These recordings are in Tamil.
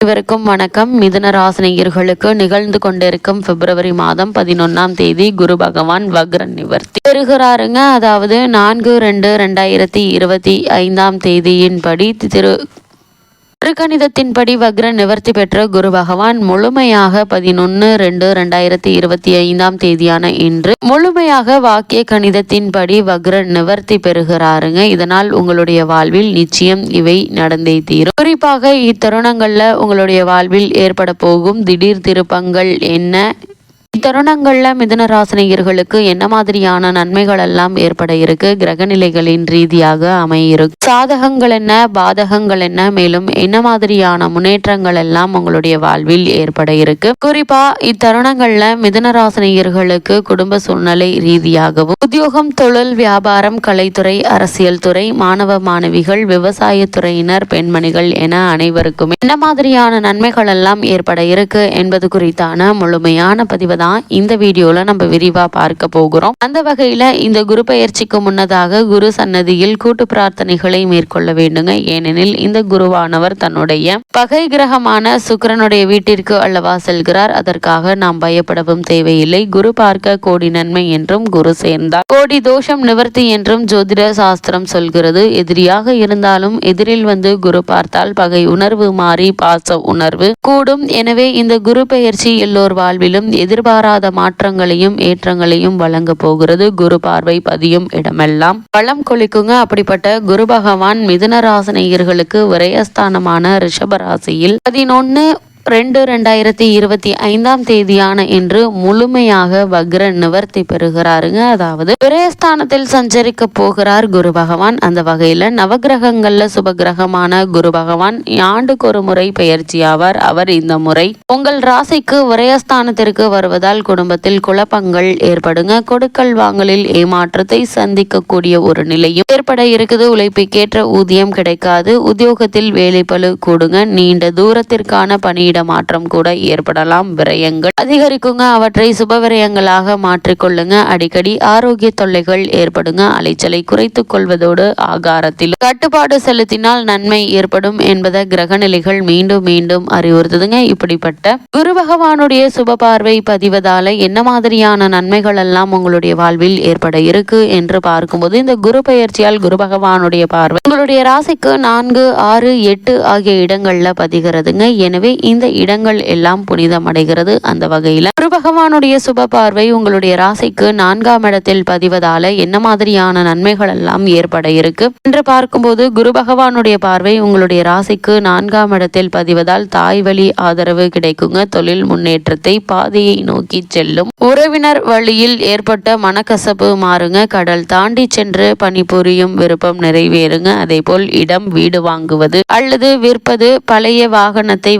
இவருக்கும் வணக்கம். மிதுன ராசினியர்களுக்கு நிகழ்ந்து கொண்டிருக்கும் பிப்ரவரி மாதம் 11ஆம் தேதி குரு பகவான் வக்ர நிவர்த்தி பெறுகிறாருங்க. அதாவது 4/2/2025 தேதியின்படி திருக்கணிதத்தின்படி வக்ர நிவர்த்தி பெற்ற குரு பகவான் முழுமையாக 11/2/2025 தேதியான இன்று முழுமையாக வாக்கிய கணிதத்தின்படி வக்ர நிவர்த்தி பெறுகிறாருங்க. இதனால் உங்களுடைய வாழ்வில் நிச்சயம் இவை நடந்தே தீரும். குறிப்பாக இத்தருணங்கள்ல உங்களுடைய வாழ்வில் ஏற்பட போகும் திடீர் திருப்பங்கள் என்ன, இத்தருணங்கள்ல மிதுன ராசினியர்களுக்கு என்ன மாதிரியான நன்மைகள் எல்லாம் ஏற்பட இருக்கு, கிரகநிலைகளின் ரீதியாக அமையிருக்கு, சாதகங்கள் என்ன, பாதகங்கள் என்ன, மேலும் என்ன மாதிரியான முன்னேற்றங்கள் எல்லாம் உங்களுடைய வாழ்வில் ஏற்பட இருக்கு. குறிப்பா இத்தருணங்கள்ல மிதுன ராசினியர்களுக்கு குடும்ப சூழ்நிலை ரீதியாகவும், உத்தியோகம், தொழில், வியாபாரம், கலைத்துறை, அரசியல் துறை, மாணவ மாணவிகள், விவசாய துறையினர், பெண்மணிகள் என அனைவருக்கும் என்ன மாதிரியான நன்மைகள் எல்லாம் ஏற்பட இருக்கு என்பது குறித்தான முழுமையான பதிவு இந்த வீடியோல நம்ம விரிவா பார்க்க போகிறோம். அந்த வகையில இந்த குரு பெயர்ச்சிக்கு முன்னதாக குரு சன்னதியில் கூட்டு பிரார்த்தனைகளை மேற்கொள்ள வேண்டுங்க. ஏனெனில் இந்த குருவானவர் தன்னுடைய பகை கிரகமான சுக்கிரனுடைய வீட்டிற்கு அல்லவா செல்கிறார். அதற்காக நாம் பயப்படவும் தேவையில்லை. குரு பார்க்க கோடி நன்மை என்றும், குரு சேர்ந்தால் கோடி தோஷம் நிவர்த்தி என்றும் ஜோதிட சாஸ்திரம் சொல்கிறது. எதிரியாக இருந்தாலும் எதிரில் வந்து குரு பார்த்தால் பகை உணர்வு மாறி பாச உணர்வு கூடும். எனவே இந்த குரு பெயர்ச்சி எல்லோர் வாழ்விலும் எதிர்பாராத மாற்றங்களையும் ஏற்றங்களையும் வழங்க போகிறது. குரு பார்வை பதியும் இடமெல்லாம் பலம் கொளிக்குங்க. அப்படிப்பட்ட குரு பகவான் மிதுன ராசினியர்களுக்கு விரயஸ்தானமான ரிஷப ராசியில் 11/2/2025 தேதியான இன்று முழுமையாக வக்ர நிவர்த்தி பெறுகிறாருங்க. அதாவது விரயஸ்தானத்தில் சஞ்சரிக்க போகிறார் குரு பகவான். அந்த வகையில நவகிரகங்கள்ல சுப கிரகமான குரு பகவான் ஆண்டுக்கு ஒரு முறை பெயர்ச்சி ஆவார். அவர் இந்த முறை உங்கள் ராசிக்கு விரயஸ்தானத்திற்கு வருவதால் குடும்பத்தில் குழப்பங்கள் ஏற்படுங்க. கொடுக்கல் வாங்கலில் ஏமாற்றத்தை சந்திக்கக்கூடிய ஒரு நிலையும் ஏற்பட இருக்குது. உழைப்புக்கேற்ற ஊதியம் கிடைக்காது. உத்தியோகத்தில் வேலைப்பளு கூடுங்க. நீண்ட தூரத்திற்கான பணி மாற்றம் கூட ஏற்படலாம். விரயங்கள் அதிகரிக்குங்க. அவற்றை சுப விரயங்களாக மாற்றிக்கொள்ளுங்க. அடிக்கடி ஆரோக்கிய தொல்லைகள் ஏற்படுங்க. அலைச்சலை குறைத்துக் கொள்வதோடு ஆகாரத்தில் கட்டுப்பாடு செலுத்தினால் நன்மை ஏற்படும் என்பதை கிரகநிலைகள் மீண்டும் மீண்டும் அறிவுறுத்துதுங்க. இப்படிப்பட்ட குரு பகவானுடைய சுப பார்வை பதிவதால என்ன மாதிரியான நன்மைகள் எல்லாம் உங்களுடைய வாழ்வில் ஏற்பட இருக்கு என்று பார்க்கும்போது, இந்த குரு பெயர்ச்சியால் குரு பகவானுடைய பார்வை உங்களுடைய ராசிக்கு 4, 6, 8 ஆகிய இடங்கள்ல பதிகிறதுங்க. எனவே இந்த இடங்கள் எல்லாம் புனிதம் அடைகிறது. அந்த வகையில குரு பகவானுடைய சுப பார்வை உங்களுடைய ராசிக்கு 4ஆம் இடத்தில் பதிவதால என்ன மாதிரியான நன்மைகள் எல்லாம் ஏற்பட இருக்கு என்று பார்க்கும்போது, குரு பகவானுடைய பார்வை உங்களுடைய ராசிக்கு 4ஆம் இடத்தில் பதிவதால் தாய் வழி ஆதரவு கிடைக்குங்க. தொழில் முன்னேற்றத்தை பாதையை நோக்கி செல்லும். உறவினர் வழியில் ஏற்பட்ட மனக்கசப்பு மாறுங்க. கடல் தாண்டி சென்று பணிபுரியும் விருப்பம் நிறைவேறுங்க. அதே போல் இடம், வீடு வாங்குவது அல்லது விற்பது, பழைய வாகனத்தை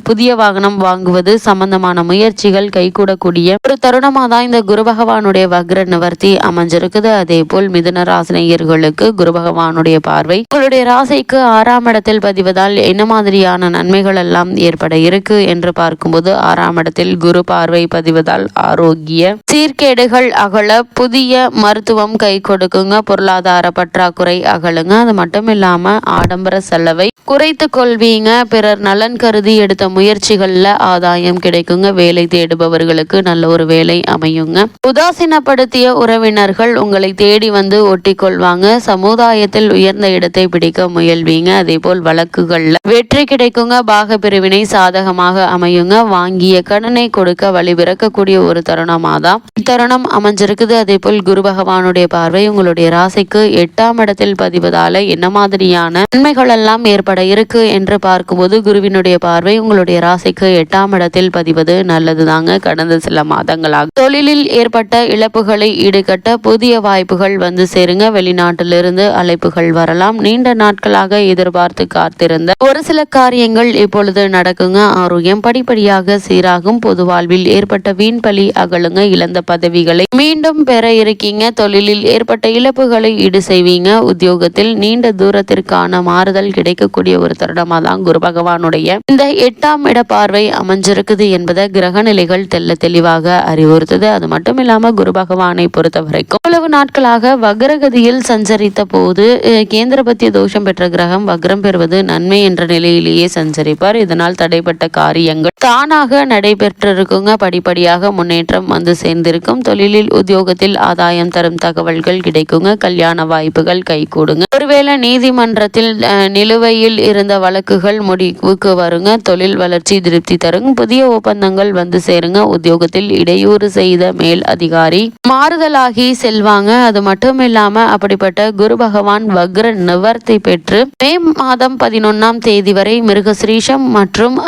புதிய வாகனம் வாங்குவது சம்பந்தமான முயற்சிகள் கைகூடக்கூடிய ஒரு தருணமா தான் இந்த குரு பகவானுடைய வக்ர நிவர்த்தி அமைஞ்சிருக்குது. அதே போல் மிதுன ராசினியர்களுக்கு குரு பகவானுடைய பார்வை உங்களுடைய ராசிக்கு 6ஆம் இடத்தில் பதிவதால் என்ன மாதிரியான நன்மைகள் எல்லாம் ஏற்பட இருக்கு என்று பார்க்கும்போது, 6ஆம் இடத்தில் குரு பார்வை பதிவதால் ஆரோக்கிய சீர்கேடுகள் அகல, புதிய மருத்துவம் கை கொடுக்குங்க. பொருளாதார பற்றாக்குறை அகலுங்க. அது மட்டும் இல்லாம ஆடம்பர செலவை குறைத்து கொள்வீங்க. பிறர் நலன் கருதி எடுத்த முயற்சிகள்ல ஆதாயம் கிடைக்குங்க. வேலை தேடுபவர்களுக்கு நல்ல ஒரு வேலை அமையுங்க. உதாசீனப்படுத்திய உறவினர்கள் உங்களை தேடி வந்து ஒட்டி கொள்வாங்க. சமுதாயத்தில் உயர்ந்த இடத்தை பிடிக்க முயல்வீங்க. அதே போல் வழக்குகள்ல வெற்றி கிடைக்குங்க. பாக பிரிவினை சாதகமாக அமையுங்க. வாங்கிய கடனை கொடுக்க வழிபிறக்கக்கூடிய ஒரு தருணமாதான் இத்தருணம் அமைஞ்சிருக்குது. அதே போல் குரு பகவானுடைய பார்வை உங்களுடைய ராசிக்கு 8ஆம் இடத்தில் பதிவதால என்ன மாதிரியான நன்மைகள் எல்லாம் ஏற்பட இருக்கு என்று பார்க்கும்போது, குருவினுடைய பார்வை உங்களுடைய ராசிக்கு 8ஆம் இடத்தில் பதிவது நல்லது தாங்க. கடந்த சில மாதங்களாக தொழிலில் ஏற்பட்ட இழப்புகளை ஈடுகட்ட புதிய வாய்ப்புகள் வந்து சேருங்க. வெளிநாட்டிலிருந்து அழைப்புகள் வரலாம். நீண்ட நாட்களாக எதிர்பார்த்து காத்திருந்த ஒரு சில காரியங்கள் இப்பொழுது நடக்குங்க. ஆரோக்கியம் படிப்படியாக சீராகும். பொது வாழ்வில் ஏற்பட்ட வீண்பலி அகலுங்க. இழந்த பதவிகளை மீண்டும் பெற இருக்கீங்க. தொழிலில் ஏற்பட்ட இழப்புகளை ஈடு செய்வீங்க. உத்தியோகத்தில் நீண்ட தூரத்திற்கான மாறுதல் கிடைக்கக்கூடிய ஒரு தருணமா தான் குரு பகவானுடைய கிரகங்களுடைய இந்த 8ஆம் இட பார்வை அமைஞ்சிருக்குது என்பதை கிரக நிலைகள் தெல்ல தெளிவாக அறிவுறுத்துது. அது மட்டும் இல்லாம குரு பகவானை பொறுத்த வரைக்கும் இவ்வளவு நாட்களாக வக்ரகதியில் சஞ்சரித்த போது கேந்திரபத்திய தோஷம் பெற்ற கிரகம் வக்ரம் பெறுவது நன்மை என்ற நிலையிலேயே சஞ்சரிப்பார். இதனால் தடைப்பட்ட காரியங்கள் தானாக நடைபெற்றிருக்குங்க. படிப்படியாக முன்னேற்றம் வந்து சேர்ந்திருக்கும். தொழிலில் உத்தியோகத்தில் ஆதாயம் தரும் தகவல்கள் கிடைக்குங்க. கல்யாண வாய்ப்புகள் கைகூடுங்க. ஒருவேளை நீதிமன்றத்தில் நிலுவையில் இருந்த வழக்குகள் முடிவுக்கு வருங்க. தொழில் வளர்ச்சி திருப்தி தரும். புதிய ஒப்பந்தங்கள் வந்து சேருங்க. உத்தியோகத்தில் இடையூறு செய்த மேல் அதிகாரி மாறுதலாகி செல்வாங்க. அது மட்டும் இல்லாம அப்படிப்பட்ட குரு பகவான் வக்ர நிவர்த்தி பெற்று மே மாதம் 11ஆம் தேதி வரை மிருகஸ்ரீஷம் மற்றும்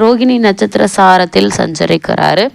ரோகிணி நட்சத்திர சாரத்தில் சஞ்சரிக்கிறாரு.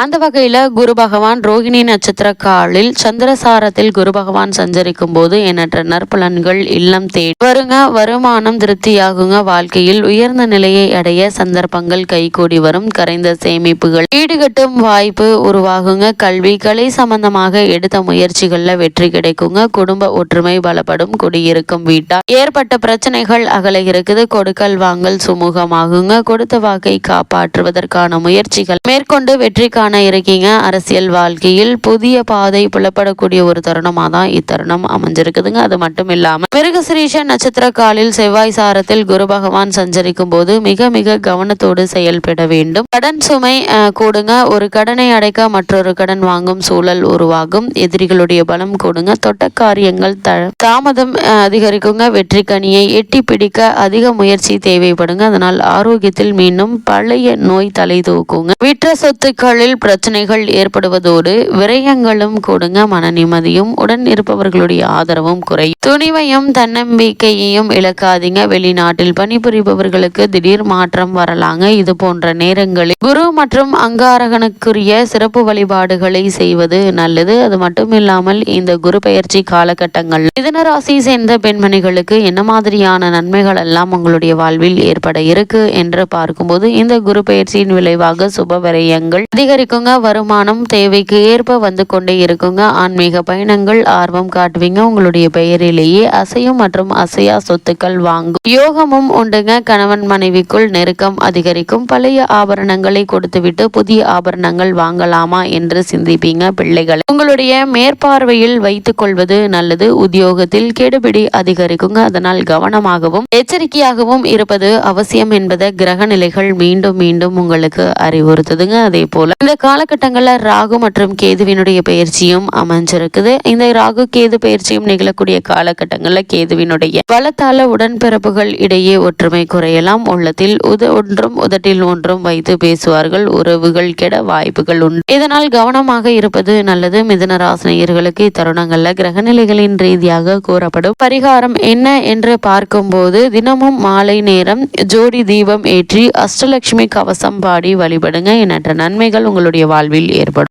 அந்த வகையில குரு பகவான் ரோகிணி நட்சத்திர காலில் சந்திரசாரத்தில் குரு பகவான் சஞ்சரிக்கும் போது எண்ணற்ற நற்பலன்கள் இல்லம் தேடி வருங்க. வருமானம் திருப்தியாகுங்க. வாழ்க்கையில் உயர்ந்த நிலையை அடைய சந்தர்ப்பங்கள் கைகூடி வரும். கரைந்த சேமிப்புகள் ஈடுகட்டும் வாய்ப்பு உருவாகுங்க. கல்வி கலை சம்பந்தமாக எடுத்த முயற்சிகள்ல வெற்றி கிடைக்குங்க. குடும்ப ஒற்றுமை பலப்படும். குடியிருக்கும் வீட்டால் ஏற்பட்ட பிரச்சனைகள் அகல இருக்குது. கொடுக்கல் வாங்கல் சுமூகமாகுங்க. கொடுத்த வாக்கை காப்பாற்றுவதற்கான முயற்சிகள் மேற்கொண்டு வெற்றி இருக்கீங்க. அரசியல் வாழ்க்கையில் புதிய பாதை புலப்படக்கூடிய ஒரு தருணமாக தான் இத்தருணம் அமைஞ்சிருக்குதுங்க. அது மட்டும் இல்லாம மிருகசிரீஷ நட்சத்திர காலில் செவ்வாய் சாரத்தில் குரு பகவான் சஞ்சரிக்கும் போது மிக மிக கவனத்தோடு செயல்பட வேண்டும். கடன் சுமை கூடுங்க. ஒரு கடனை அடைக்க மற்றொரு கடன் வாங்கும் சூழல் உருவாகும். எதிரிகளுடைய பலம் கூடுங்க. தொட்ட காரியங்கள் தாமதம் அதிகரிக்குங்க. வெற்றி கனியை எட்டி பிடிக்க அதிக முயற்சி தேவைப்படுங்க. அதனால் ஆரோக்கியத்தில் மீண்டும் பழைய நோய் தலை தூக்குங்க. விற்ற சொத்துக்களில் பிரச்சனைகள் ஏற்படுவதோடு விரயங்களும் கூடுங்க. மன நிம்மதியும் உடன் இருப்பவர்களுடைய ஆதரவும் குறையும். துணிவையும் தன்னம்பிக்கையையும் இழக்காதீங்க. வெளிநாட்டில் பணிபுரிபவர்களுக்கு திடீர் மாற்றம் வரலாங்க. இது போன்ற நேரங்களில் குரு மற்றும் அங்காரகனுக்குரிய சிறப்பு வழிபாடுகளை செய்வது நல்லது. அது மட்டும் இல்லாமல் இந்த குரு பெயர்ச்சி காலகட்டங்கள் மிதுன ராசி சேர்ந்த பெண்மணிகளுக்கு என்ன மாதிரியான நன்மைகள் எல்லாம் உங்களுடைய வாழ்வில் ஏற்பட இருக்கு என்று பார்க்கும்போது இந்த குரு பெயர்ச்சியின் விளைவாக சுப விரயங்கள் அதிகரிக்குங்க. வருமானம் தேவைக்கு ஏற்ப வந்து கொண்டே இருக்குங்க. ஆன்மீக பயணங்கள் ஆர்வம் காட்டுவீங்க. உங்களுடைய பெயரிலேயே அசையும் மற்றும் அசையா சொத்துக்கள் வாங்கும் யோகமும் உண்டுங்க. கணவன் மனைவிக்குள் நெருக்கம் அதிகரிக்கும். பழைய ஆபரணங்களை கொடுத்துவிட்டு புதிய ஆபரணங்கள் வாங்கலாமா என்று சிந்திப்பீங்க. பிள்ளைகளை உங்களுடைய மேற்பார்வையில் வைத்துக் கொள்வது நல்லது. உத்தியோகத்தில் கெடுபிடி அதிகரிக்குங்க. அதனால் கவனமாகவும் எச்சரிக்கையாகவும் இருப்பது அவசியம் என்பதை கிரக நிலைகள் மீண்டும் மீண்டும் உங்களுக்கு அறிவுறுத்துதுங்க. அதே போல இந்த காலகட்டங்களில் ராகு மற்றும் கேதுவினுடைய பயிற்சியும் அமைஞ்சிருக்குது. இந்த ராகு கேது பயிற்சியும் நிகழக்கூடிய காலகட்டங்களில் கேதுவினுடைய பலத்தால உடன்பிறப்புகள் இடையே ஒற்றுமை குறையலாம். உள்ளத்தில் ஒன்றும் உதட்டில் ஒன்றும் வைத்து பேசுவார்கள். உறவுகள் கெட வாய்ப்புகள் உண்டு. இதனால் கவனமாக இருப்பது நல்லது. மிதுன ராசினியர்களுக்கு இத்தருணங்கள்ல கிரகநிலைகளின் ரீதியாக கூறப்படும் பரிகாரம் என்ன என்று பார்க்கும்போது தினமும் மாலை நேரம் ஜோடி தீபம் ஏற்றி அஷ்டலட்சுமி கவசம் பாடி வழிபடுங்க. எண்ணற்ற நன்மைகள் உங்களுடைய வாழ்வில் ஏற்படும்.